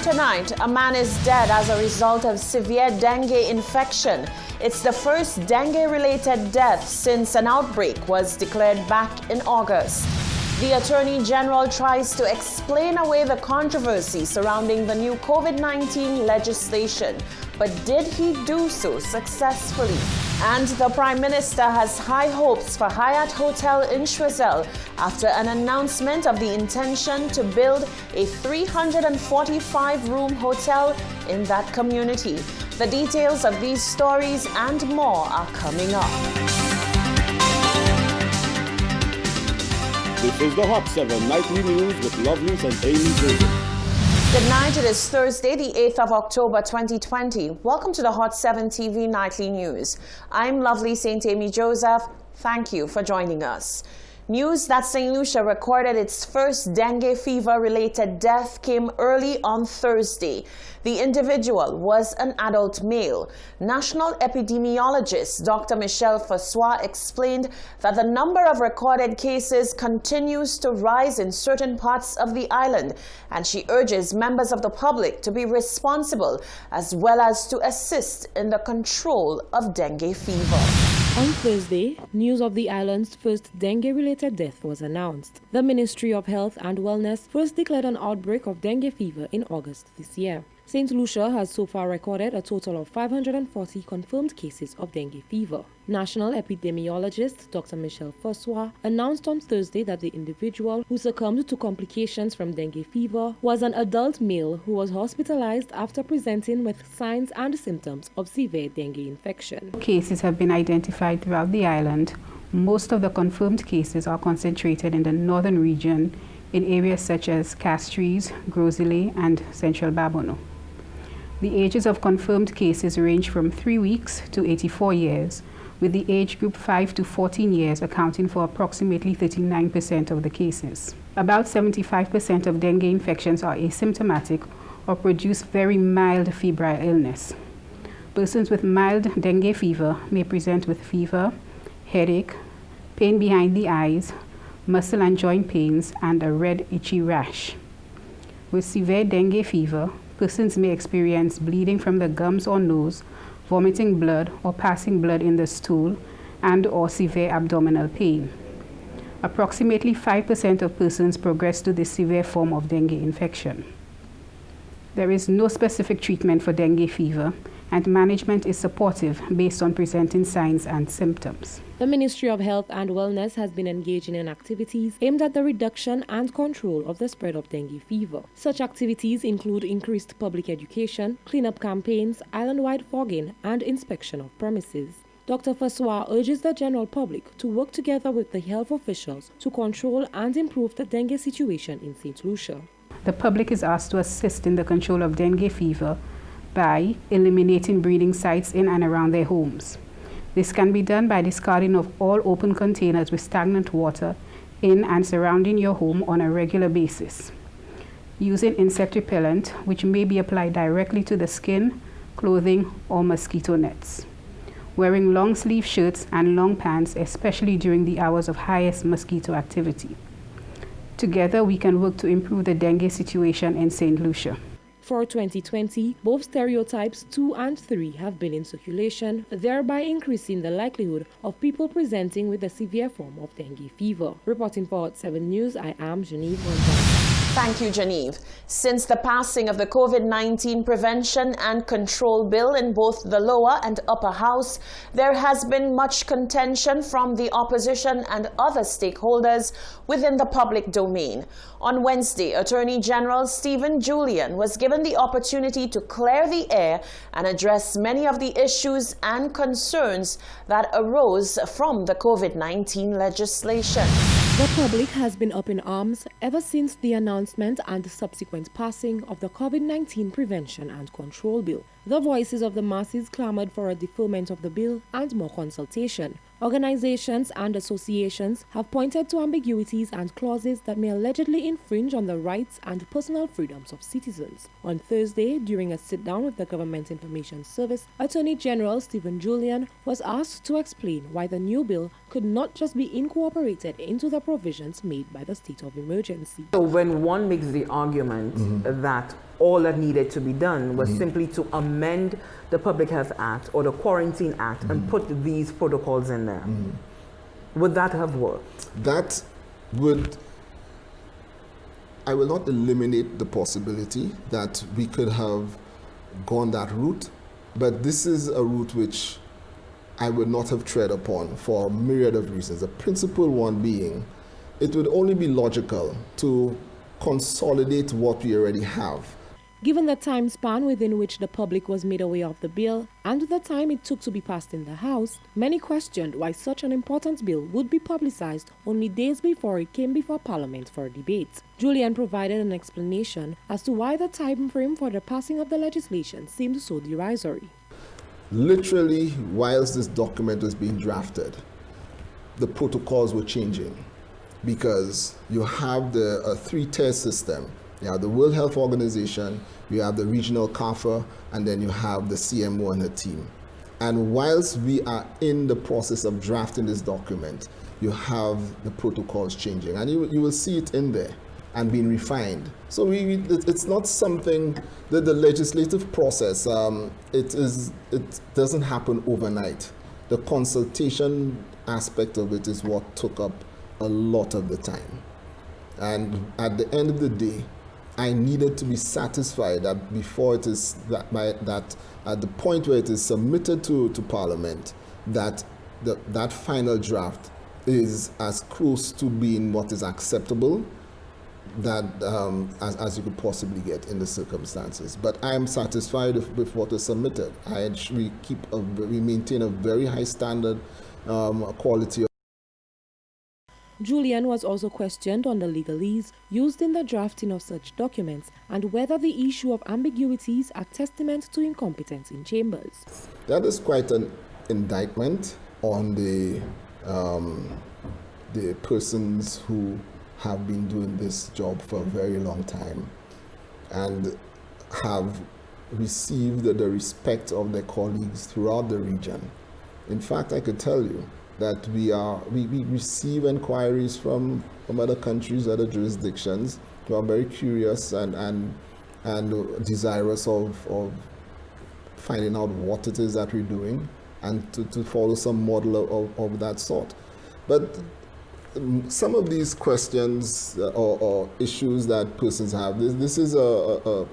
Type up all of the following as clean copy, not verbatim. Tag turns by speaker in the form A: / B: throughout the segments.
A: Tonight, a man is dead as a result of severe dengue infection. It's the first dengue-related death since an outbreak was declared back in August. The Attorney General tries to explain away the controversy surrounding the new COVID-19 legislation, but did he do so successfully? And the Prime Minister has high hopes for Hyatt Hotel in Choiseul after an announcement of the intention to build a 345-room hotel in that community. The details of these stories and more are coming up.
B: This is the Hot 7 Nightly News with Lovelace and Amy Joseph.
A: Good night. It is Thursday, the 8th of October, 2020. Welcome to the Hot 7 TV Nightly News. I'm Lovely St. Amy Joseph. Thank you for joining us. News that St. Lucia recorded its first dengue fever-related death came early on Thursday. The individual was an adult male. National epidemiologist Dr. Michelle Fassois explained that the number of recorded cases continues to rise in certain parts of the island, and she urges members of the public to be responsible as well as to assist in the control of dengue fever.
C: On Thursday, news of the island's first dengue-related death was announced. The Ministry of Health and Wellness first declared an outbreak of dengue fever in August this year. St. Lucia has so far recorded a total of 540 confirmed cases of dengue fever. National epidemiologist Dr. Michelle Fassois announced on Thursday that the individual who succumbed to complications from dengue fever was an adult male who was hospitalized after presenting with signs and symptoms of severe dengue infection.
D: Cases have been identified throughout the island. Most of the confirmed cases are concentrated in the northern region in areas such as Castries, Grosile, and Central Babono. The ages of confirmed cases range from 3 weeks to 84 years, with the age group 5 to 14 years accounting for approximately 39% of the cases. About 75% of dengue infections are asymptomatic or produce very mild febrile illness. Persons with mild dengue fever may present with fever, headache, pain behind the eyes, muscle and joint pains, and a red itchy rash. With severe dengue fever, persons may experience bleeding from the gums or nose, vomiting blood or passing blood in the stool, and or severe abdominal pain. Approximately 5% of persons progress to this severe form of dengue infection. There is no specific treatment for dengue fever, and management is supportive based on presenting signs and symptoms.
C: The Ministry of Health and Wellness has been engaging in activities aimed at the reduction and control of the spread of dengue fever. Such activities include increased public education, cleanup campaigns, island-wide fogging, and inspection of premises. Dr. Fassois urges the general public to work together with the health officials to control and improve the dengue situation in St. Lucia.
D: The public is asked to assist in the control of dengue fever by eliminating breeding sites in and around their homes. This can be done by discarding of all open containers with stagnant water in and surrounding your home on a regular basis. Using insect repellent, which may be applied directly to the skin, clothing, or mosquito nets. Wearing long sleeve shirts and long pants, especially during the hours of highest mosquito activity. Together, we can work to improve the dengue situation in St. Lucia.
C: For 2020, both stereotypes 2 and 3 have been in circulation, thereby increasing the likelihood of people presenting with a severe form of dengue fever. Reporting for Hot 7 News, I am Genevieve Gonzalez.
A: Thank you, Genevieve. Since the passing of the COVID-19 Prevention and Control Bill in both the lower and upper house, there has been much contention from the opposition and other stakeholders within the public domain. On Wednesday, Attorney General Stephen Julian was given the opportunity to clear the air and address many of the issues and concerns that arose from the COVID-19 legislation.
C: The public has been up in arms ever since the announcement and subsequent passing of the COVID-19 Prevention and Control Bill. The voices of the masses clamored for a deferment of the bill and more consultation. Organizations and associations have pointed to ambiguities and clauses that may allegedly infringe on the rights and personal freedoms of citizens. On Thursday, during a sit-down with the Government Information Service, Attorney General Stephen Julian was asked to explain why the new bill could not just be incorporated into the provisions made by the state of emergency.
E: So when one makes the argument that all that needed to be done was simply to amend the Public Health Act or the Quarantine Act and put these protocols in there. Would that have worked?
F: That would, I will not eliminate the possibility that we could have gone that route, but this is a route which I would not have tread upon for a myriad of reasons. The principal one being, it would only be logical to consolidate what we already have.
C: Given the time span within which the public was made aware of the bill and the time it took to be passed in the House, many questioned why such an important bill would be publicized only days before it came before Parliament for a debate. Julian provided an explanation as to why the time frame for the passing of the legislation seemed so derisory.
F: Literally, whilst this document was being drafted, the protocols were changing because you have the three-tier system. You have the World Health Organization, you have the regional CARPHA, and then you have the CMO and her team. And whilst we are in the process of drafting this document, you have the protocols changing. And you will see it in there and being refined. So it's not something that the legislative process, it doesn't happen overnight. The consultation aspect of it is what took up a lot of the time. And at the end of the day, I needed to be satisfied that before it is that at the point where it is submitted to Parliament, that that final draft is as close to being what is acceptable that as you could possibly get in the circumstances. But I am satisfied with what is submitted. We maintain a very high standard quality.
C: Julian was also questioned on the legalese used in the drafting of such documents and whether the issue of ambiguities are testament to incompetence in chambers.
F: That is quite an indictment on the persons who have been doing this job for a very long time and have received the respect of their colleagues throughout the region. In fact, I could tell you that we receive inquiries from other countries, other jurisdictions, who are very curious and desirous of finding out what it is that we're doing and to follow some model of that sort. But some of these questions or issues that persons have, this is a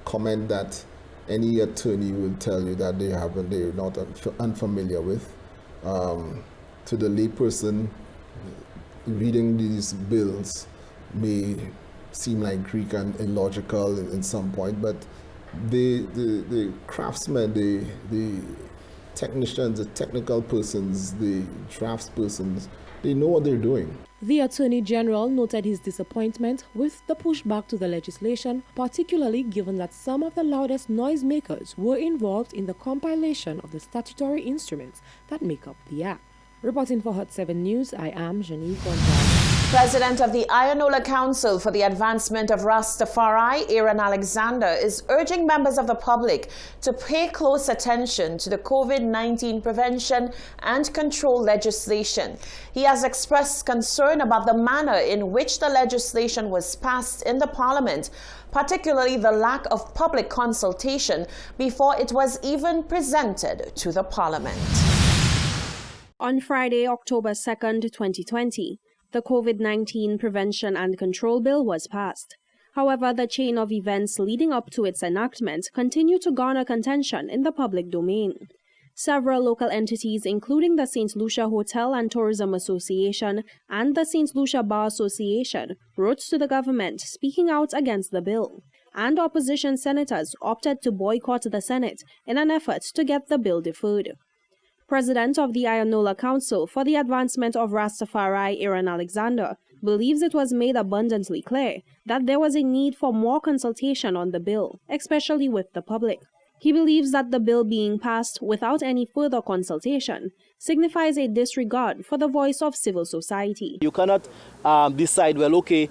F: comment that any attorney will tell you that they're not unfamiliar with. To the layperson, reading these bills may seem like Greek and illogical in some point, but the craftsmen, the technicians, the technical persons, the draftspersons, they know what they're doing.
C: The Attorney General noted his disappointment with the pushback to the legislation, particularly given that some of the loudest noisemakers were involved in the compilation of the statutory instruments that make up the Act. Reporting for Hot 7 News, I am Janice Gonzalez.
A: President of the Ayanola Council for the Advancement of Rastafari, Aaron Alexander, is urging members of the public to pay close attention to the COVID-19 prevention and control legislation. He has expressed concern about the manner in which the legislation was passed in the Parliament, particularly the lack of public consultation before it was even presented to the Parliament.
G: On Friday, October 2nd, 2020, the COVID-19 Prevention and Control Bill was passed. However, the chain of events leading up to its enactment continue to garner contention in the public domain. Several local entities, including the St. Lucia Hotel and Tourism Association and the St. Lucia Bar Association, wrote to the government speaking out against the bill. And opposition senators opted to boycott the Senate in an effort to get the bill deferred. President of the Ayanola Council for the Advancement of Rastafari, Aaron Alexander, believes it was made abundantly clear that there was a need for more consultation on the bill, especially with the public. He believes that the bill being passed without any further consultation signifies a disregard for the voice of civil society.
H: You cannot decide, well, okay,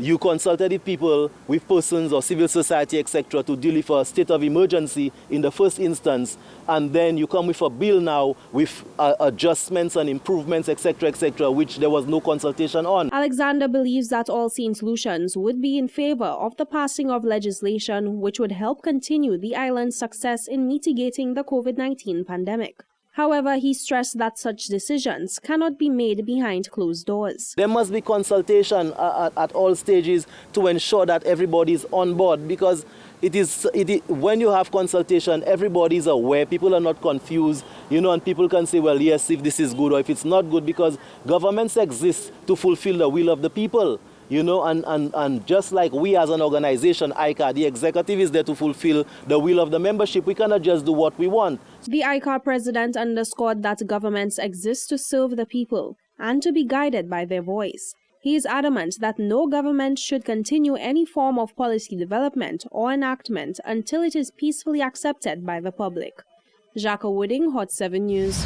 H: you consulted with people, with persons or civil society, etc., to deal with a state of emergency in the first instance, and then you come with a bill now with adjustments and improvements, etc., which there was no consultation on.
G: Alexander believes that All Saints Lucians would be in favor of the passing of legislation which would help continue the island's success in mitigating the COVID-19 pandemic. However, he stressed that such decisions cannot be made behind closed doors.
H: There must be consultation at all stages to ensure that everybody is on board, because when you have consultation, everybody is aware, people are not confused, and people can say, well, yes, if this is good or if it's not good, because governments exist to fulfill the will of the people. And just like we as an organization, ICAR, the executive is there to fulfill the will of the membership. We cannot just do what we want.
G: The ICAR president underscored that governments exist to serve the people and to be guided by their voice. He is adamant that no government should continue any form of policy development or enactment until it is peacefully accepted by the public. Jacques Wooding, Hot 7 News.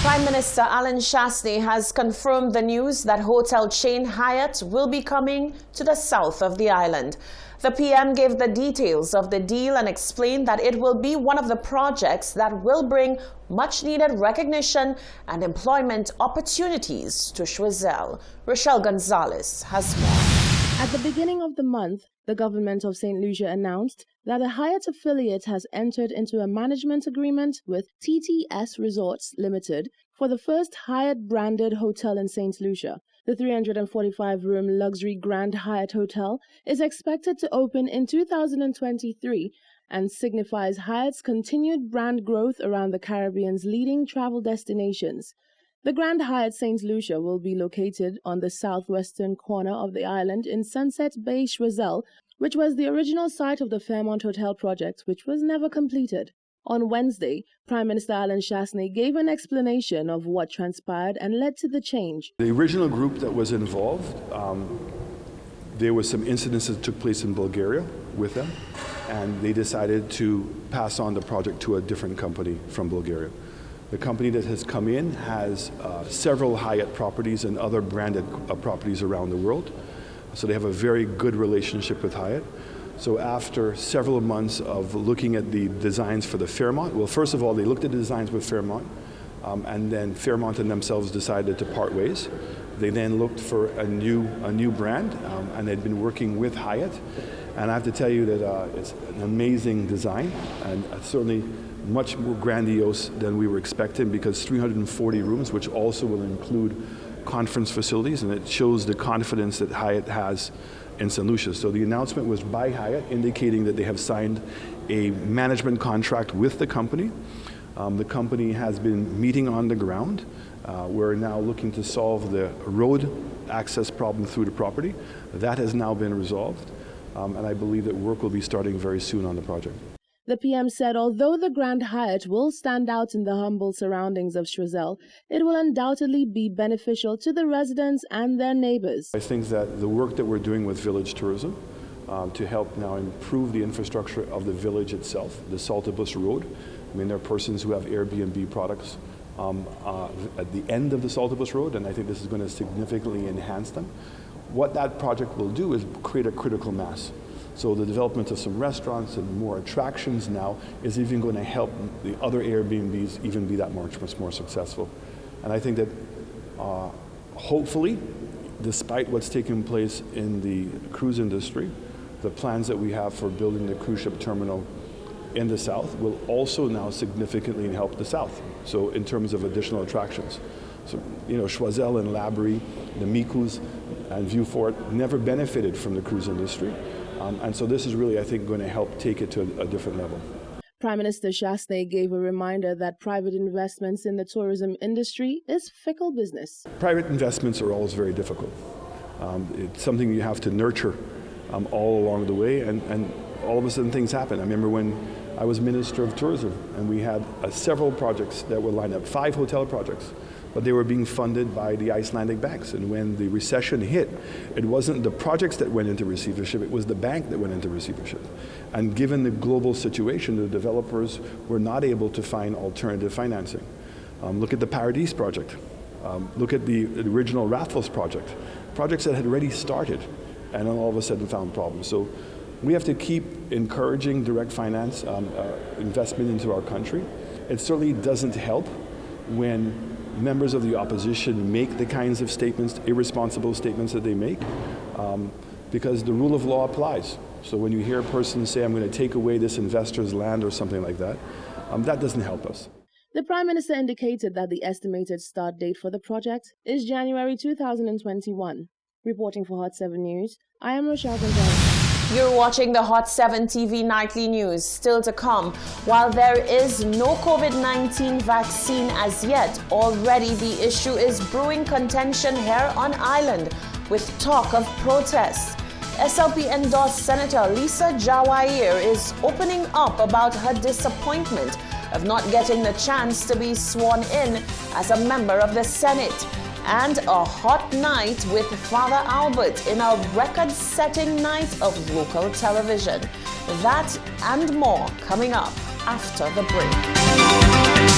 A: Prime Minister Alan Chastanet has confirmed the news that hotel chain Hyatt will be coming to the south of the island. The PM gave the details of the deal and explained that it will be one of the projects that will bring much-needed recognition and employment opportunities to Choiseul. Rochelle Gonzalez has more.
C: At the beginning of the month, the government of St. Lucia announced that a Hyatt affiliate has entered into a management agreement with TTS Resorts Limited for the first Hyatt-branded hotel in St. Lucia. The 345-room luxury Grand Hyatt Hotel is expected to open in 2023 and signifies Hyatt's continued brand growth around the Caribbean's leading travel destinations. The Grand Hyatt St. Lucia will be located on the southwestern corner of the island in Sunset Bay, Choiseul, which was the original site of the Fairmont Hotel project, which was never completed. On Wednesday, Prime Minister Alan Chastanet gave an explanation of what transpired and led to the change.
I: The original group that was involved, there were some incidents that took place in Bulgaria with them, and they decided to pass on the project to a different company from Bulgaria. The company that has come in has several Hyatt properties and other branded properties around the world. So they have a very good relationship with Hyatt. So after several months of looking at the designs for the Fairmont, well, first of all, they looked at the designs with Fairmont, and then Fairmont and themselves decided to part ways. They then looked for a new brand, and they'd been working with Hyatt. And I have to tell you that it's an amazing design, and certainly much more grandiose than we were expecting, because 340 rooms, which also will include conference facilities, and it shows the confidence that Hyatt has in St. Lucia. So the announcement was by Hyatt, indicating that they have signed a management contract with the company. The company has been meeting on the ground. We're now looking to solve the road access problem through the property. That has now been resolved, and I believe that work will be starting very soon on the project.
C: The PM said although the Grand Hyatt will stand out in the humble surroundings of Choiseul, it will undoubtedly be beneficial to the residents and their neighbors.
I: I think that the work that we're doing with Village Tourism to help now improve the infrastructure of the village itself, the Saltibus Road. I mean, there are persons who have Airbnb products at the end of the Saltibus Road, and I think this is going to significantly enhance them. What that project will do is create a critical mass. So the development of some restaurants and more attractions now is even going to help the other Airbnbs even be that much more successful. And I think that hopefully, despite what's taking place in the cruise industry, the plans that we have for building the cruise ship terminal in the south will also now significantly help the south. So in terms of additional attractions. So, Choiseul and Labrie, the Micous and Vieux Fort never benefited from the cruise industry. And so this is really, I think, going to help take it to a different level.
C: Prime Minister Chastanet gave a reminder that private investments in the tourism industry is fickle business.
I: Private investments are always very difficult. It's something you have to nurture all along the way, and all of a sudden things happen. I remember when I was Minister of Tourism, and we had several projects that were lined up, 5 hotel projects. But they were being funded by the Icelandic banks. And when the recession hit, it wasn't the projects that went into receivership, it was the bank that went into receivership. And given the global situation, the developers were not able to find alternative financing. Look at the Paradise project. Look at the original Rathles project. Projects that had already started and then all of a sudden found problems. So we have to keep encouraging direct finance investment into our country. It certainly doesn't help when members of the opposition make the kinds of statements, irresponsible statements that they make, because the rule of law applies. So when you hear a person say, I'm going to take away this investor's land or something like that, that doesn't help us.
C: The Prime Minister indicated that the estimated start date for the project is January 2021. Reporting for Hot 7 News, I am Rochelle Gonzalez.
A: You're watching the Hot 7 TV Nightly News. Still to come, while there is no COVID-19 vaccine as yet, already the issue is brewing contention here on island with talk of protests. SLP-endorsed Senator Lisa Jawair is opening up about her disappointment of not getting the chance to be sworn in as a member of the Senate. And a hot night with Father Albert in a record-setting night of local television. That and more coming up after the break.